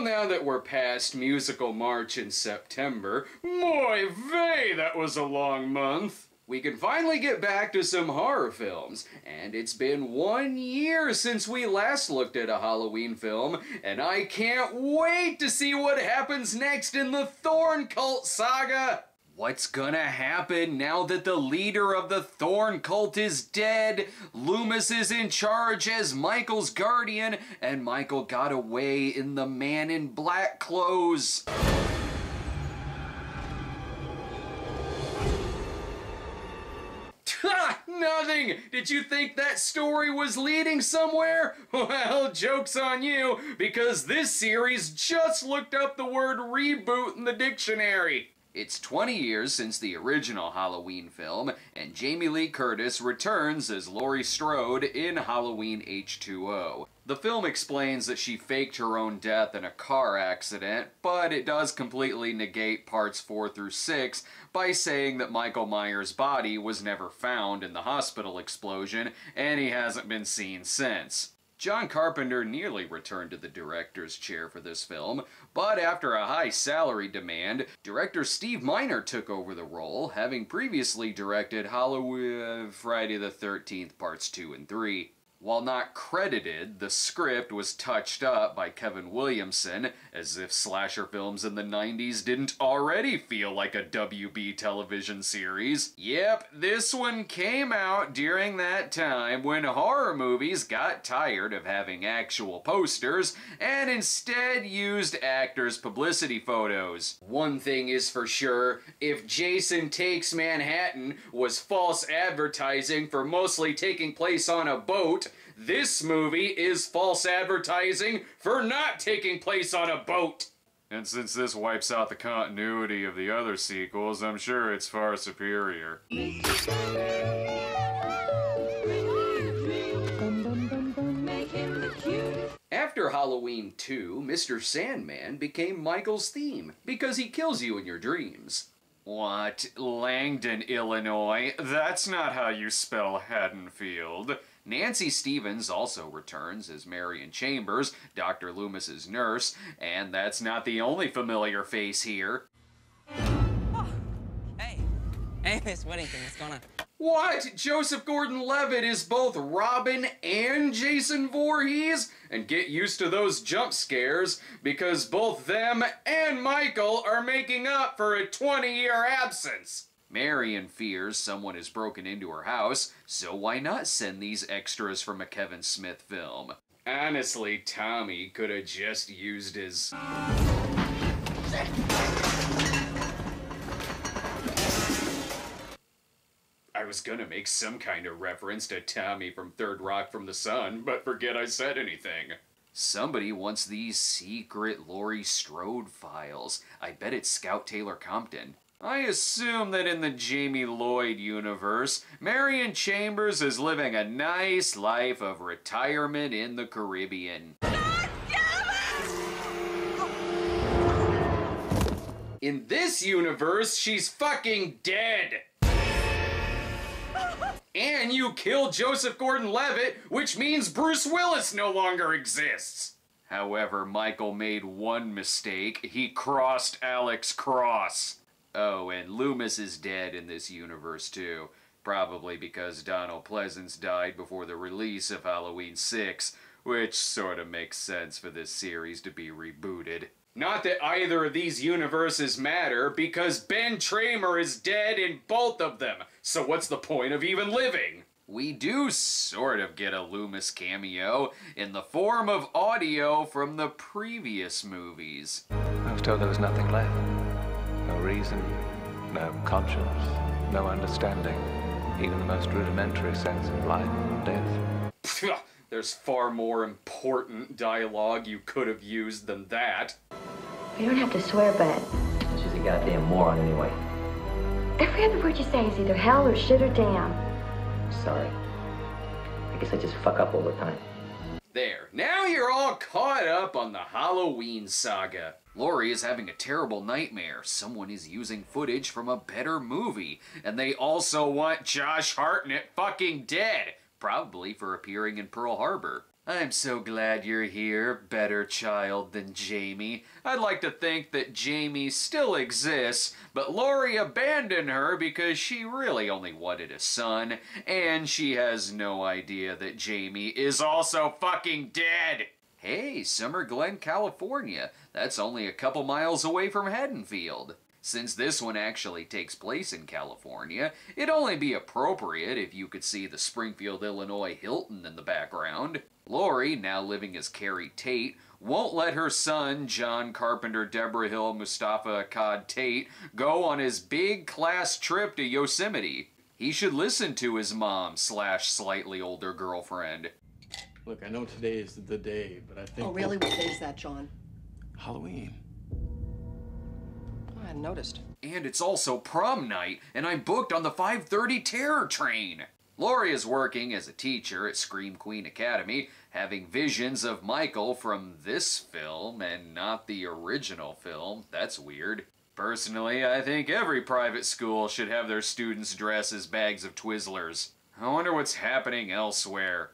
now that we're past musical March in September, moy vey, that was a long month, we can finally get back to some horror films. And it's been 1 year since we last looked at a Halloween film, and I can't wait to see what happens next in the Thorn Cult saga! What's gonna happen now that the leader of the Thorn Cult is dead? Loomis is in charge as Michael's guardian, and Michael got away in the Man in Black clothes. Ha! Nothing! Did you think that story was leading somewhere? Well, joke's on you, because this series just looked up the word reboot in the dictionary. It's 20 years since the original Halloween film, and Jamie Lee Curtis returns as Laurie Strode in Halloween H20. The film explains that she faked her own death in a car accident, but it does completely negate parts 4 through 6 by saying that Michael Myers' body was never found in the hospital explosion, and he hasn't been seen since. John Carpenter nearly returned to the director's chair for this film, but after a high salary demand, director Steve Miner took over the role, having previously directed Halloween Friday the 13th Parts 2 and 3. While not credited, the script was touched up by Kevin Williamson, as if slasher films in the 90s didn't already feel like a WB television series. Yep, this one came out during that time when horror movies got tired of having actual posters and instead used actors' publicity photos. One thing is for sure, if Jason Takes Manhattan was false advertising for mostly taking place on a boat, this movie is false advertising for not taking place on a boat. And since this wipes out the continuity of the other sequels, I'm sure it's far superior. After Halloween 2, Mr. Sandman became Michael's theme, because he kills you in your dreams. What? Langdon, Illinois? That's not how you spell Haddonfield. Nancy Stevens also returns as Marion Chambers, Dr. Loomis's nurse, and that's not the only familiar face here. Oh, hey. Hey, Miss Whittington, what's going on? What? Joseph Gordon-Levitt is both Robin and Jason Voorhees? And get used to those jump scares, because both them and Michael are making up for a 20-year absence. Marion fears someone has broken into her house, so why not send these extras from a Kevin Smith film? Honestly, Tommy could have just used his... I was gonna make some kind of reference to Tommy from Third Rock from the Sun, but forget I said anything. Somebody wants these secret Laurie Strode files. I bet it's Scout Taylor Compton. I assume that in the Jamie Lloyd universe, Marion Chambers is living a nice life of retirement in the Caribbean. In this universe, she's fucking dead! And you killed Joseph Gordon-Levitt, which means Bruce Willis no longer exists! However, Michael made one mistake. He crossed Alex Cross. Oh, and Loomis is dead in this universe too. Probably because Donald Pleasance died before the release of Halloween 6, which sort of makes sense for this series to be rebooted. Not that either of these universes matter, because Ben Tramer is dead in both of them, so what's the point of even living? We do sort of get a Loomis cameo in the form of audio from the previous movies. I was told there was nothing left. No reason, no conscience, no understanding, even the most rudimentary sense of life and death. There's far more important dialogue you could have used than that. You don't have to swear, bud. She's a goddamn moron anyway. Every other word you say is either hell or shit or damn. Sorry. I guess I just fuck up all the time. There, now you're all caught up on the Halloween saga. Laurie is having a terrible nightmare. Someone is using footage from a better movie, and they also want Josh Hartnett fucking dead, probably for appearing in Pearl Harbor. I'm so glad you're here, better child than Jamie. I'd like to think that Jamie still exists, but Laurie abandoned her because she really only wanted a son, and she has no idea that Jamie is also fucking dead. Hey, Summer Glen, California. That's only a couple miles away from Haddonfield. Since this one actually takes place in California, it'd only be appropriate if you could see the Springfield, Illinois Hilton in the background. Laurie, now living as Carrie Tate, won't let her son, John Carpenter Deborah Hill Mustafa Akkad Tate, go on his big class trip to Yosemite. He should listen to his mom / slightly older girlfriend. Look, I know today is the day, but I think... Oh, really? What day is that, John? Halloween. I hadn't noticed. And it's also prom night, and I'm booked on the 5:30 terror train. Laurie is working as a teacher at Scream Queen Academy, having visions of Michael from this film and not the original film. That's weird. Personally, I think every private school should have their students dress as bags of Twizzlers. I wonder what's happening elsewhere.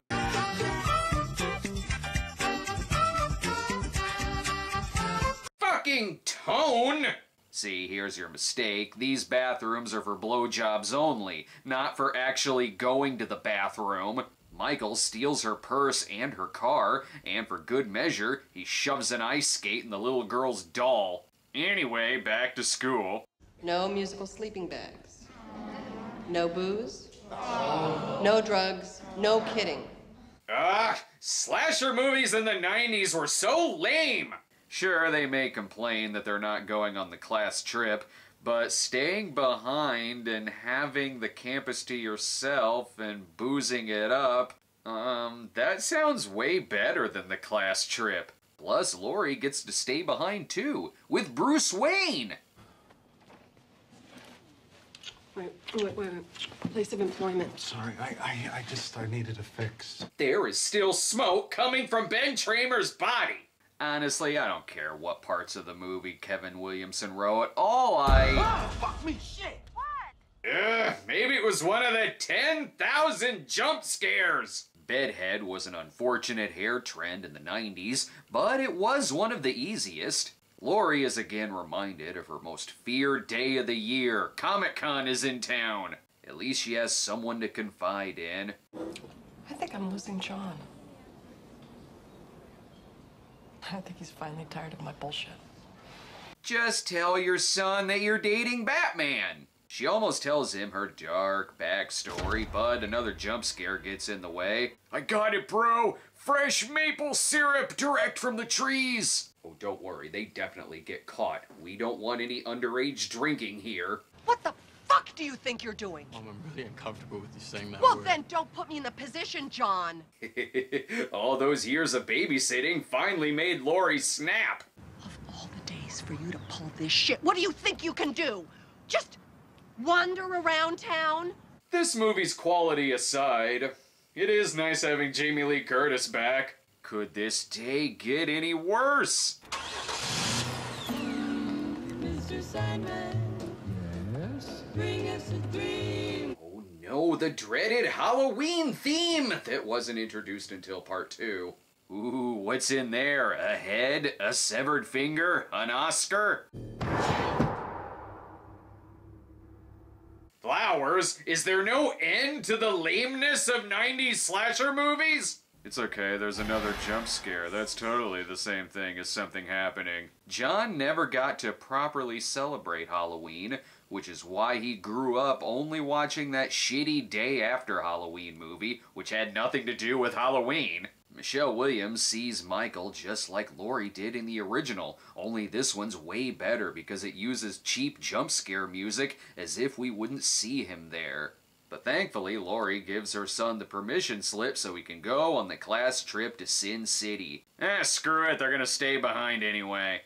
Fucking tone! See, here's your mistake. These bathrooms are for blowjobs only, not for actually going to the bathroom. Michael steals her purse and her car, and for good measure, he shoves an ice skate in the little girl's doll. Anyway, back to school. No musical sleeping bags. No booze. No drugs. No kidding. Slasher movies in the 90s were so lame! Sure, they may complain that they're not going on the class trip, but staying behind and having the campus to yourself and boozing it up, that sounds way better than the class trip. Plus, Laurie gets to stay behind too, with Bruce Wayne! Wait. Place of employment. Sorry, I needed a fix. There is still smoke coming from Ben Tramer's body! Honestly, I don't care what parts of the movie Kevin Williamson wrote. Oh, Fuck me! Shit! Maybe it was one of the 10,000 jump scares! Bedhead was an unfortunate hair trend in the 90s, but it was one of the easiest. Laurie is again reminded of her most feared day of the year. Comic-Con is in town. At least she has someone to confide in. I think I'm losing John. I think he's finally tired of my bullshit. Just tell your son that you're dating Batman. She almost tells him her dark backstory, but another jump scare gets in the way. I got it, bro! Fresh maple syrup direct from the trees! Oh, don't worry, they definitely get caught. We don't want any underage drinking here. What the fuck do you think you're doing? Mom, I'm really uncomfortable with you saying that Well, word. then don't put me in the position, John. All those years of babysitting finally made Laurie snap. Of all the days for you to pull this shit, what do you think you can do? Just wander around town? This movie's quality aside, it is nice having Jamie Lee Curtis back. Could this day get any worse? Mr. Sandman. Yes? Bring us a dream. Oh no, the dreaded Halloween theme that wasn't introduced until part 2. Ooh, what's in there? A head? A severed finger? An Oscar? Flowers? Is there no end to the lameness of 90s slasher movies? It's okay, there's another jump scare. That's totally the same thing as something happening. John never got to properly celebrate Halloween, which is why he grew up only watching that shitty Day After Halloween movie, which had nothing to do with Halloween. Michelle Williams sees Michael just like Laurie did in the original, only this one's way better because it uses cheap jump scare music as if we wouldn't see him there. But thankfully, Laurie gives her son the permission slip so he can go on the class trip to Sin City. Screw it, they're gonna stay behind anyway.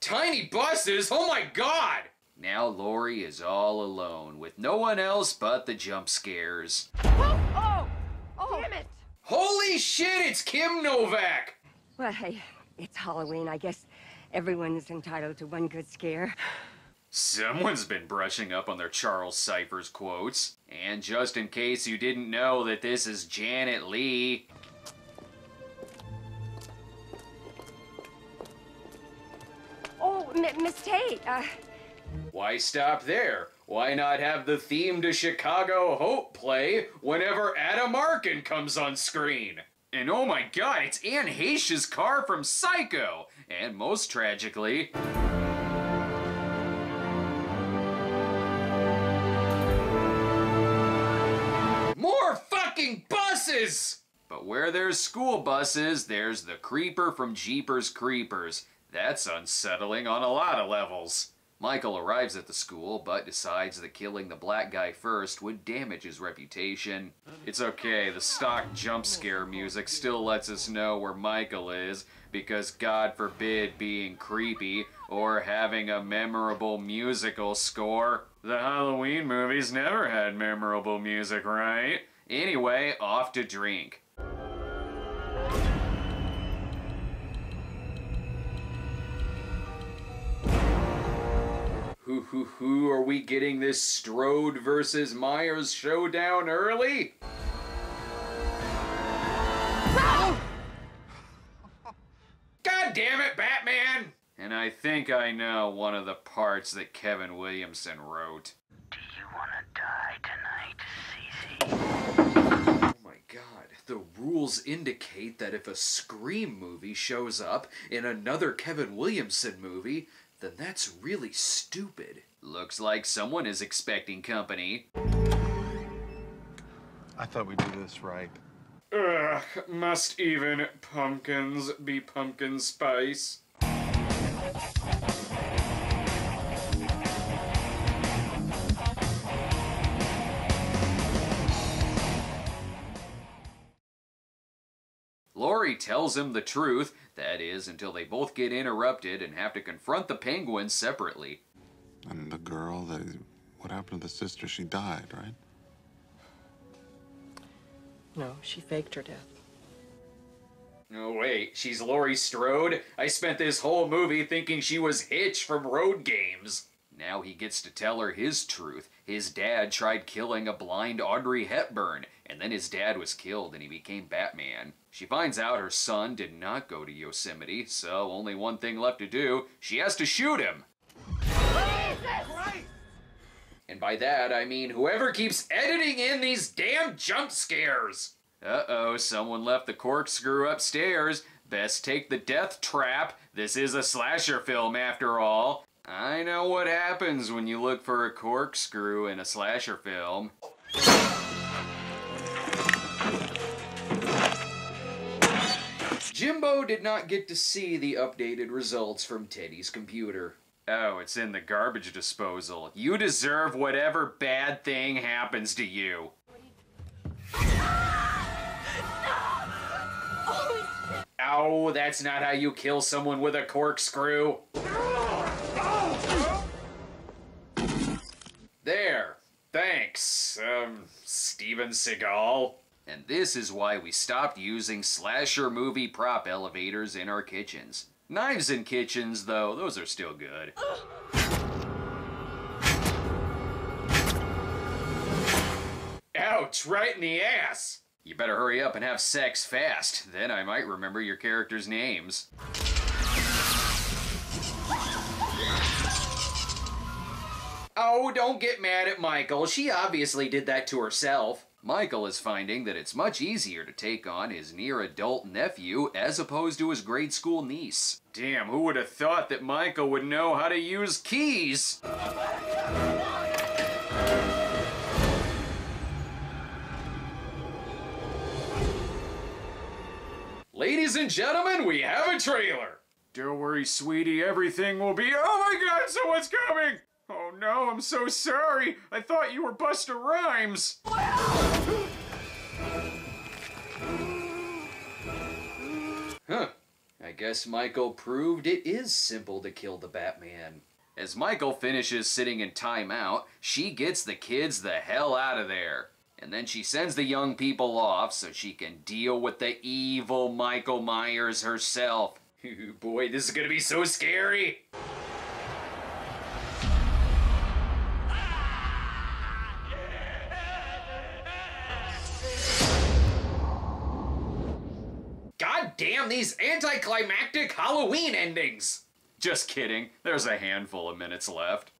Tiny buses? Oh my god! Now Laurie is all alone, with no one else but the jump scares. Oh, damn it! Holy shit, it's Kim Novak! Well, hey, it's Halloween. I guess everyone's entitled to one good scare. Someone's been brushing up on their Charles Cyphers quotes. And just in case you didn't know that this is Janet Leigh. Oh, Miss Tate, Why stop there? Why not have the theme to Chicago Hope play whenever Adam Arkin comes on screen? And oh my god, it's Anne Heche's car from Psycho! And most tragically... more fucking buses! But where there's school buses, there's the creeper from Jeepers Creepers. That's unsettling on a lot of levels. Michael arrives at the school, but decides that killing the black guy first would damage his reputation. It's okay, the stock jump scare music still lets us know where Michael is, because God forbid being creepy or having a memorable musical score. The Halloween movies never had memorable music, right? Anyway, off to drink. Who are we getting this Strode versus Myers showdown early? God damn it, Batman! And I think I know one of the parts that Kevin Williamson wrote. Do you want to die tonight, Cece? Oh my god, the rules indicate that if a Scream movie shows up in another Kevin Williamson movie, then that's really stupid. Looks like someone is expecting company. I thought we'd do this right. Ugh, must even pumpkins be pumpkin spice? Laurie tells him the truth, that is, until they both get interrupted and have to confront the Penguins separately. And the girl, what happened to the sister? She died, right? No, she faked her death. Oh wait, she's Laurie Strode? I spent this whole movie thinking she was Hitch from Road Games. Now he gets to tell her his truth. His dad tried killing a blind Audrey Hepburn, and then his dad was killed and he became Batman. She finds out her son did not go to Yosemite, so only one thing left to do. She has to shoot him. And by that, I mean whoever keeps editing in these damn jump scares. Uh-oh, someone left the corkscrew upstairs. Best take the death trap. This is a slasher film after all. I know what happens when you look for a corkscrew in a slasher film. Jimbo did not get to see the updated results from Teddy's computer. Oh, it's in the garbage disposal. You deserve whatever bad thing happens to you. Ow, that's not how you kill someone with a corkscrew. There. Thanks, Steven Seagal. And this is why we stopped using slasher movie prop elevators in our kitchens. Knives in kitchens, though, those are still good. Ouch, right in the ass! You better hurry up and have sex fast, then I might remember your characters' names. Oh, don't get mad at Michael. She obviously did that to herself. Michael is finding that it's much easier to take on his near-adult nephew as opposed to his grade school niece. Damn, who would have thought that Michael would know how to use keys? Ladies and gentlemen, we have a trailer. Don't worry, sweetie, everything will be... Oh my god, someone's coming! Oh no, I'm so sorry. I thought you were Busta Rhymes. Huh. I guess Michael proved it is simple to kill the Batman. As Michael finishes sitting in timeout, she gets the kids the hell out of there. And then she sends the young people off so she can deal with the evil Michael Myers herself. Boy, this is gonna be so scary. damn these anticlimactic Halloween endings! Just kidding, there's a handful of minutes left.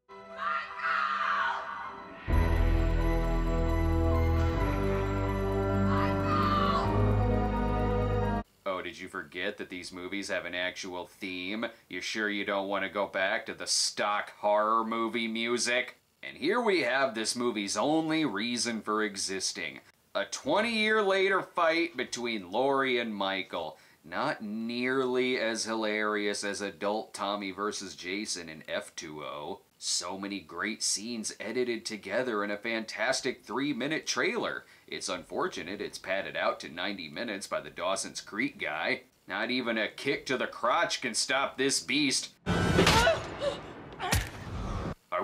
Oh, did you forget that these movies have an actual theme? You sure you don't want to go back to the stock horror movie music? And here we have this movie's only reason for existing. A 20-year later fight between Laurie and Michael. Not nearly as hilarious as adult Tommy versus Jason in F20. So many great scenes edited together in a fantastic 3-minute trailer. It's unfortunate it's padded out to 90 minutes by the Dawson's Creek guy. Not even a kick to the crotch can stop this beast. I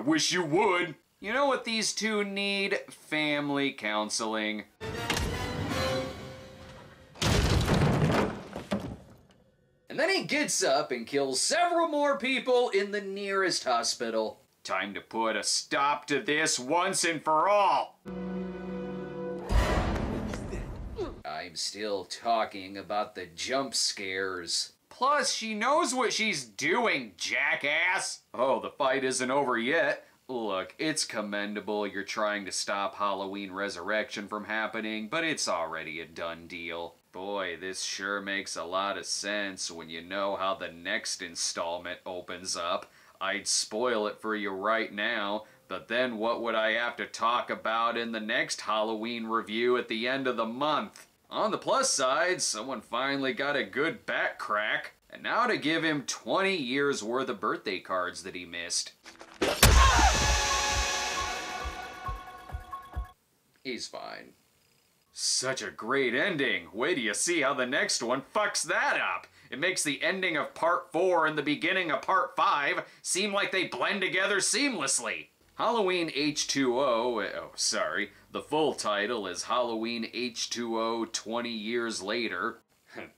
wish you would. You know what these two need? Family counseling. And then he gets up and kills several more people in the nearest hospital. Time to put a stop to this once and for all. I'm still talking about the jump scares. Plus, she knows what she's doing, jackass! Oh, the fight isn't over yet. Look, it's commendable you're trying to stop Halloween Resurrection from happening, but it's already a done deal. Boy, this sure makes a lot of sense when you know how the next installment opens up. I'd spoil it for you right now, but then what would I have to talk about in the next Halloween review at the end of the month? On the plus side, someone finally got a good back crack, and now to give him 20 years worth of birthday cards that he missed. He's fine. Such a great ending. Wait till you see how the next one fucks that up. It makes the ending of Part 4 and the beginning of Part 5 seem like they blend together seamlessly. Halloween H20, the full title is Halloween H20 20 Years Later.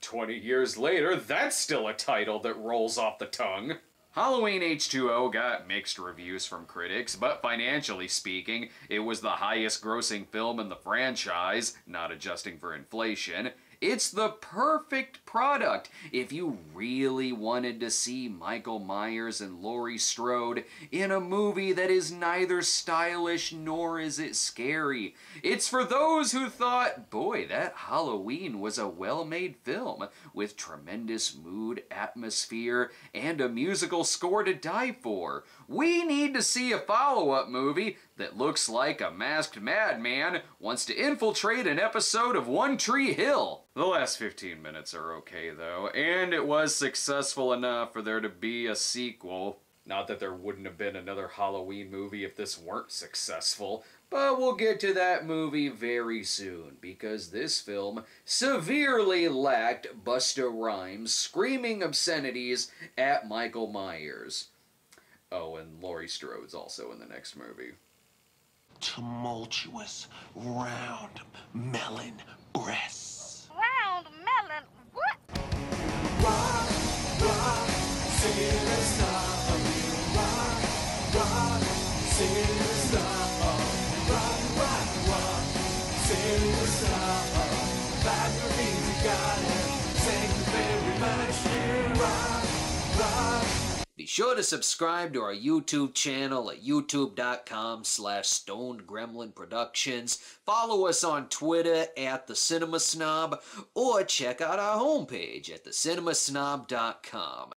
20 years later, that's still a title that rolls off the tongue. Halloween H20 got mixed reviews from critics, but financially speaking, it was the highest grossing film in the franchise, not adjusting for inflation. It's the perfect product if you really wanted to see Michael Myers and Laurie Strode in a movie that is neither stylish nor is it scary. It's for those who thought, boy, that Halloween was a well-made film with tremendous mood, atmosphere, and a musical score to die for. We need to see a follow-up movie that looks like a masked madman wants to infiltrate an episode of One Tree Hill. The last 15 minutes are okay though, and it was successful enough for there to be a sequel. Not that there wouldn't have been another Halloween movie if this weren't successful, but we'll get to that movie very soon, because this film severely lacked Busta Rhymes screaming obscenities at Michael Myers. Oh, and Laurie Strode's also in the next movie. Tumultuous, round melon breasts. Round melon? What? Rock, rock, Cinema Snob. Rock, Cinema Snob. Rock, Cinema Snob. 5 Marines you got it. Thank you very much. Rock. Be sure to subscribe to our YouTube channel at youtube.com/Stoned Gremlin Productions. Follow us on Twitter at The Cinema Snob, or check out our homepage at thecinemasnob.com.